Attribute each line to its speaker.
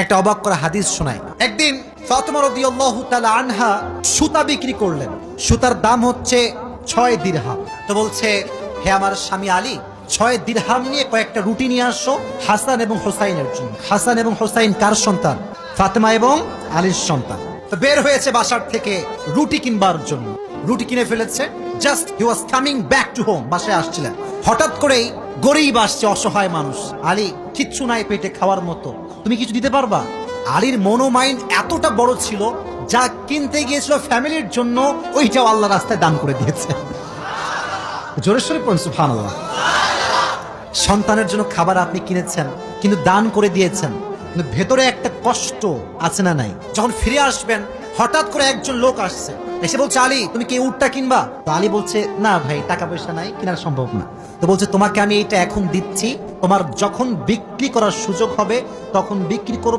Speaker 1: একটা অবাক করা হাদিস শোনায়। একদিন ফাতিমা রাদিয়াল্লাহু তাআলা আনহা সুতা বিক্রি করলেন। সুতার দাম হচ্ছে 6 দিরহাম। তো বলছে, হে আমার স্বামী আলী, 6 দিরহাম নিয়ে কয়েকটা রুটি নিয়ে আসো হাসান এবং হোসাইনের জন্য। হাসান এবং হোসাইন কার সন্তান? ফাতেমা এবং আলীর সন্তান। তো বের হয়েছে বাসার থেকে রুটি কিনবার জন্য। রুটি কিনে ফেলেছে। Just he was coming back to home, বাসায় আসছিলেন। হঠাৎ করেই গরিব আসছে, অসহায় মানুষ। আলী, কিচ্ছু নাই পেটে খাওয়ার মতো, তুমি কিছু দিতে পারবা? আলীর মনো মাইন্ড এতটা বড় ছিল, যা কিনতে গিয়েছিল ফ্যামিলির জন্য ওইটাও আল্লাহ রাস্তায় দান করে দিয়েছে। জোরে সোরে পড়ুন সুবহানাল্লাহ। সন্তানের জন্য খাবার আপনি কিনেছেন, কিন্তু দান করে দিয়েছেন, কিন্তু ভেতরে একটা কষ্ট আছে না নাই? যখন ফিরে আসবেন, হঠাৎ করে একজন লোক আসছে, এসে বলছে, আলী তুমি কি উটটা কিনবা? তো আলী বলছে, না ভাই, টাকা পয়সা নাই, কেনার সম্ভব না। তো বলছে, তোমাকে আমি এইটা এখন দিচ্ছি, তোমার যখন বিক্রি করার সুযোগ হবে তখন বিক্রি করো।